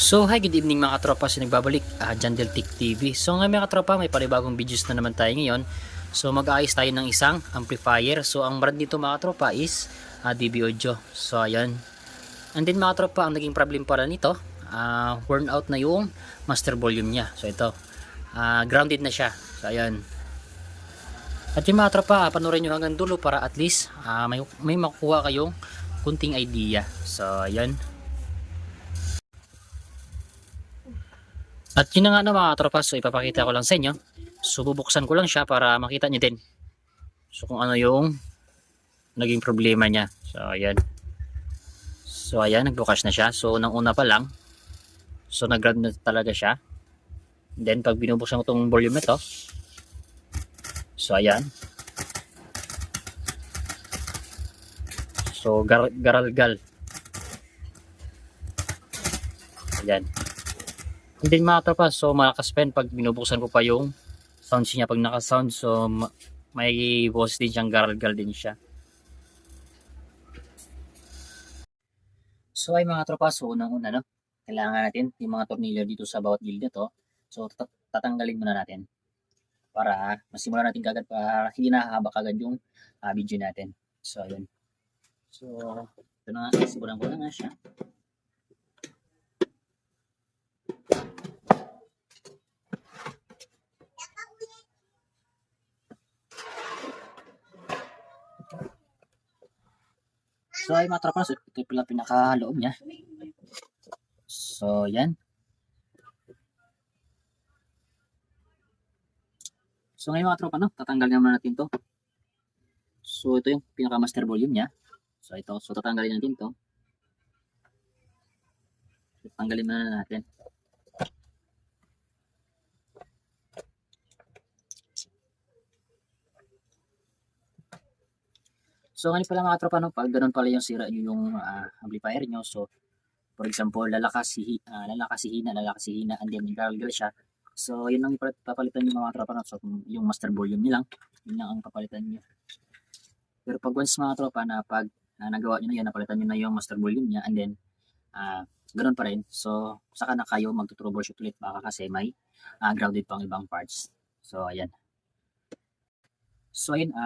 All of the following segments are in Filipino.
So hi, good evening mga katropa, so nagbabalik Jandel Tech TV. So ngayon mga katropa, may panibagong videos na naman tayo ngayon. So mag-aayos tayo ng isang amplifier. So ang brand nito mga katropa is DB Audio. So ayan. And then mga katropa, ang naging problem para nito, worn out na yung master volume niya. So ito, grounded na siya. So ayan. At yung mga katropa, panoorin nyo hanggang dulo para at least may makukuha kayong kunting idea. So ayan. At yun na nga mga tropa, so ipapakita ko lang sa inyo. So bubuksan ko lang siya para makita nyo din. So kung ano yung naging problema niya. So ayan. So ayan, nagbukas na siya. So unang una pa lang, so nag-ground na talaga siya. Then pag binubuksan ko itong volume nito, so ayan. So garalgal. Ayan. Hindi mga tropa, so malakas pa yun pag binubuksan ko pa yung sounds niya. Pag naka-sound, so may boses din siyang garalgal din siya. So ay mga tropa, so unang-una no, kailangan natin yung mga tornilyo dito sa bawat gilid nito. So tatanggalin muna natin para masimulan natin kagad para hindi nahahaba kagad yung video natin. So ayun. So ito na nga, simulan ko na nga siya. So ay mga tropa, so ito pala pinakaloob niya. So yan. So ngayon mga tropa, no, tatanggalin naman natin to. So ito yung pinaka master volume niya. So ito, so tatanggalin natin to. So, tanggalin na natin. So ngayon pala mga tropa, no, pag ganun pala yung sira nyo yung amplifier nyo, so for example, lalakas si hina, and then naglalagay siya. So yun ang papalitan nyo mga tropa, no? So yung master volume nyo lang, yun lang ang papalitan nyo. Pero pag once mga tropa na pag nagawa nyo na yun, napalitan nyo na yung master volume niya, and then ganun pa rin, so saka na kayo mag-troubleshoot ulit, baka kasi may grounded pang ibang parts. So ayan. So ayun,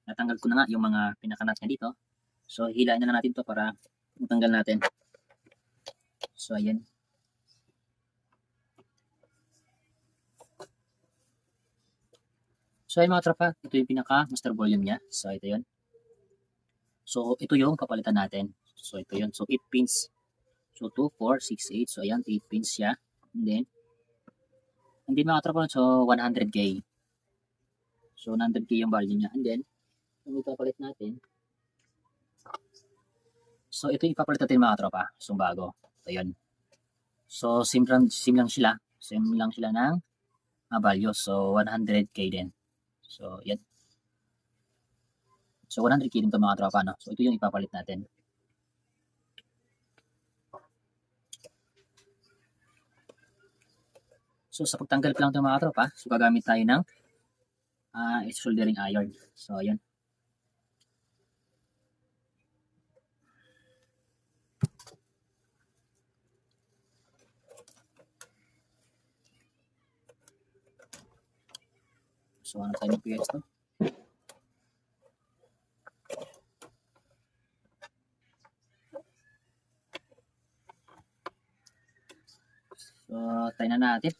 natanggal ko na nga yung mga pinakanat niya dito. So hilain na natin to para matanggal natin. So ayan. So ayun mga tropa, ito yung pinaka master volume niya. So ito yun. So ito yung papalitan natin. So ito yun. So 8 pins. So 2, 4, 6, 8. So ayan, 8 pins siya. And then mga tropa, so 100k. So 100k yung value niya. And then yung ipapalit natin, so ito yung ipapalit natin mga tropa. So bago. So yun. So same lang sila. Same lang sila ng value. So 100k din. So yan. So 100k din ito mga tropa, no? So ito yung ipapalit natin. So sa pagtanggal pa lang ito mga tropa, so gagamit tayo ng soldering iron. So ayan. So ano tayo ng PS to? So tayo na natin.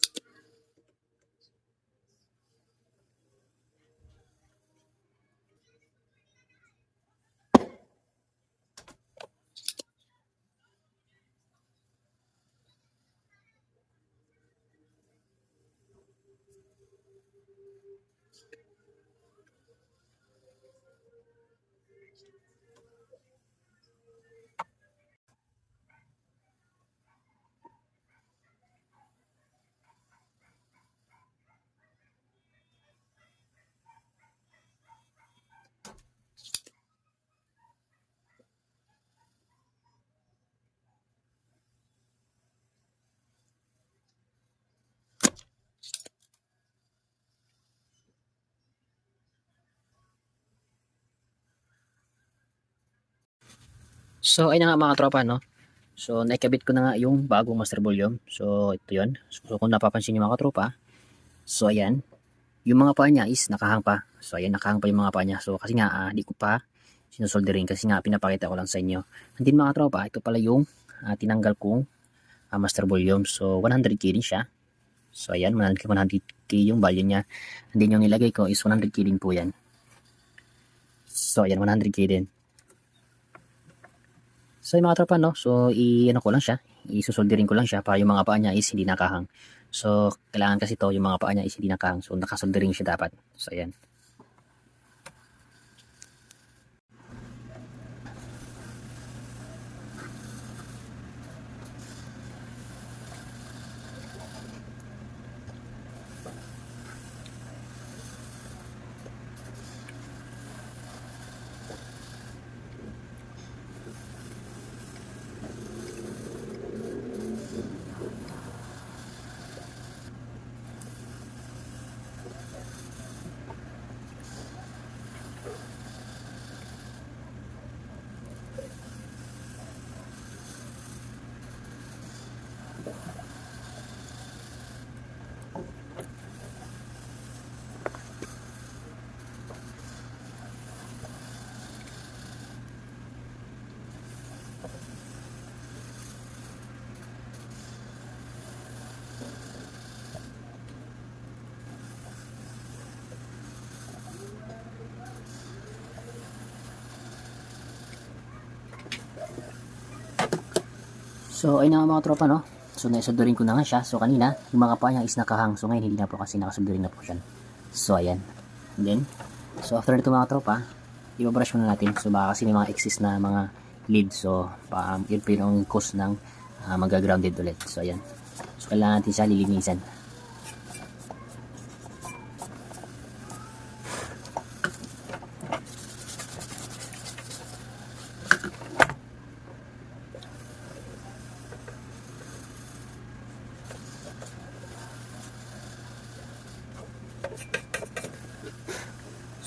So ayun na nga mga tropa, no? So, naikabit ko na nga yung bagong master volume. So, ito yun. So, kung napapansin nyo mga katropa, so, ayan. Yung mga paa niya is nakahang pa. So, ayan, nakahang pa yung mga paa niya. So, kasi nga, di ko pa sinusolderin kasi nga, pinapakita ko lang sa inyo. And then mga tropa, ito pala yung tinanggal kong master volume. So, 100k din siya. So, ayan, 100k yung value niya. And then yung nilagay ko is 100k din po yan. So, ayan, 100k din. So, yung mga tropa, no? So, i-ano ko lang siya. Isusolderin ko lang siya para yung mga paa niya is hindi nakahang. So, kailangan kasi to yung mga paa niya is hindi nakahang. So, nakasoldering siya dapat. So, ayan. So, ayun na nga mga tropa, no? So, naisolderin ko na nga siya. So, kanina, yung mga paa niya is nakahang. So, ngayon, hindi na po kasi nakasolderin na po siya. So, ayan. And then, so, after nito mga tropa, ibabrush muna natin. So, baka kasi may mga excess na mga lead. So, yun po yung cause ng mag-grounded ulit. So, ayan. So, kailangan natin siya lilinisan.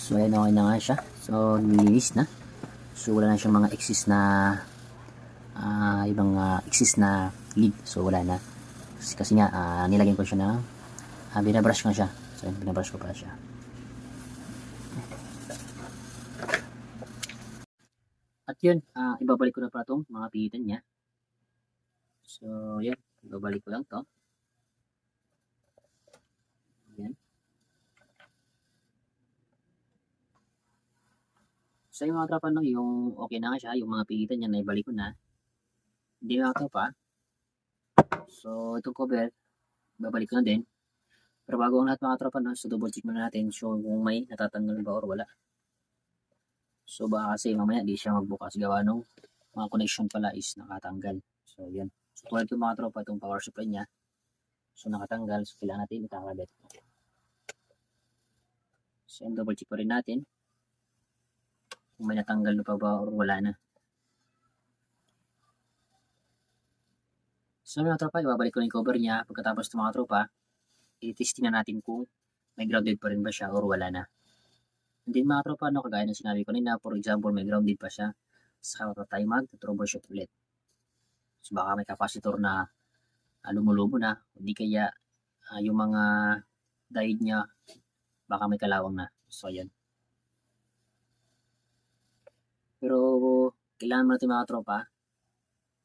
So, ayan, okay na nga siya. So, nilinis na. So, wala na siyang mga excess na ibang excess na lead. So, wala na. Kasi nga, nilagyan ko siya na binabrush ko siya. So, binabrush ko pala siya. At yun, ibabalik ko na pala itong mga pihitan niya. So, yun. Ibabalik ko lang to. Yan. So, yung mga tropa, no, yung okay na nga siya, yung mga pihitan niya, naibalik ko na. Hindi na ito pa. So, itong cover, babalik ko na din. Pero bago ang lahat mga tropa, no, so double check muna natin so kung may natatanggal ba or wala. So, baka kasi mamaya di siya magbukas gawa nung mga connection pala is nakatanggal. So, yan. So, tulad itong mga tropa, itong power supply niya. So, nakatanggal. So, kailangan natin ikakabit. So, yan, double check pa rin natin. Kung may natanggal na pa ba or wala na. So, mga tropa, ibabalik ko na yung cover niya. Pagkatapos itong mga tropa, i-testing na natin kung may grounded pa rin ba siya or wala na. And then mga tropa, no, kagaya ng sinabi ko nila, for example, may grounded pa siya, saka tayo mag-troubleshoot ulit. So, baka may capacitor na lumulubo na, hindi kaya yung mga diode niya, baka may kalawang na. So, yan. Pero, kailangan mo natin mga tropa,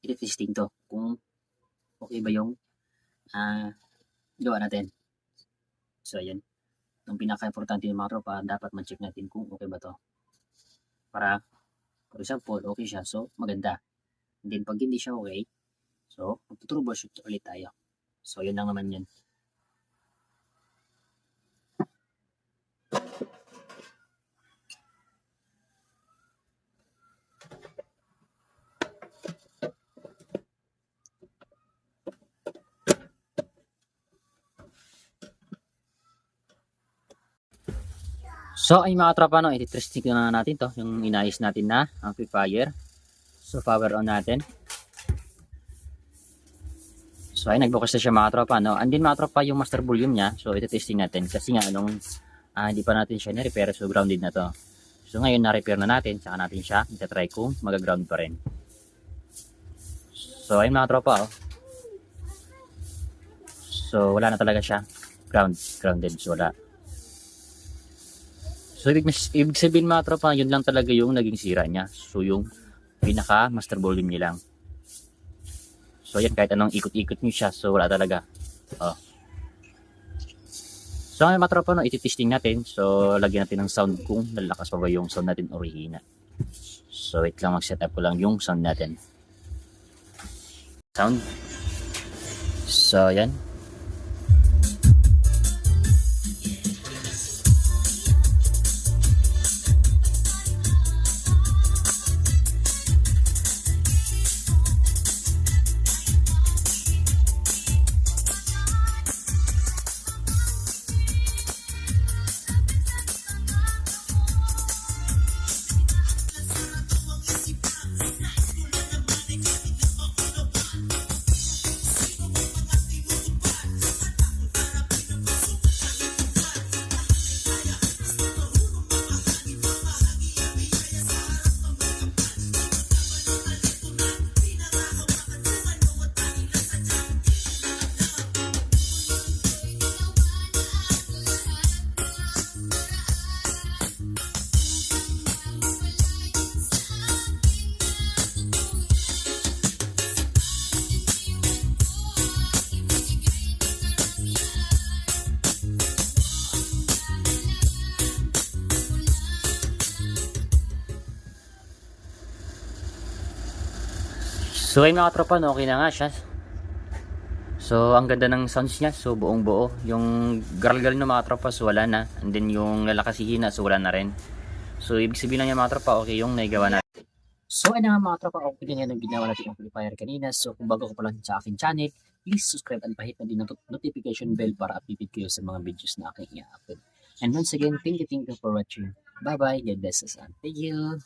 i-testing to, kung okay ba yung gawa natin. So, yan. Ang pinaka-importante yung mga tropa, dapat ma-check natin kung okay ba to. Para, for example, okay siya, so maganda. And then, pag hindi siya okay, so, mag-troubleshoot ulit tayo. So, yun lang naman yun. So, ay mga tropa, no, i-testing na natin to, yung inayos natin na amplifier. So, power on natin. So, ay nagbukas na siya mga tropa, no. And then mga tropa, yung master volume niya, so ito-testing natin. Kasi nga, anong, hindi pa natin siya na-repair, so grounded na to. So, ngayon na-repair na natin, saka natin siya, ita-try kung mag-ground pa rin. So, So ayun mga tropa, oh. So wala na talaga siya. Grounded. So wala. So ibig sabihin mga tropa, yun lang talaga yung naging sira niya. So yung pinaka master volume niya lang. So yan, kahit anong ikot-ikot niyo siya, so wala talaga. Oh. So ngayon mga tropa, no, iti-testing natin. So lagyan natin ng sound kung lalakas pa ba yung sound natin o hihina. So wait lang, mag-set up ko lang yung sound natin. Sound. So yan. So ayun mga tropa, no, okay na nga siya. So ang ganda ng sounds niya, so buong buo. Yung gargle ng mga tropa, so wala na. And then yung lalakasihina, so wala na rin. So ibig sabihin lang yung mga tropa, okay yung naigawa natin. So ayun nga mga tropa, okay din yan ang ginawa natin amplifier kanina. So kung bago ko pa lang sa aking channel, please subscribe and pahit na din ang notification bell para updated kayo sa mga videos na aking i-upload. And once again, thank you for watching. Bye bye, God bless us and thank you.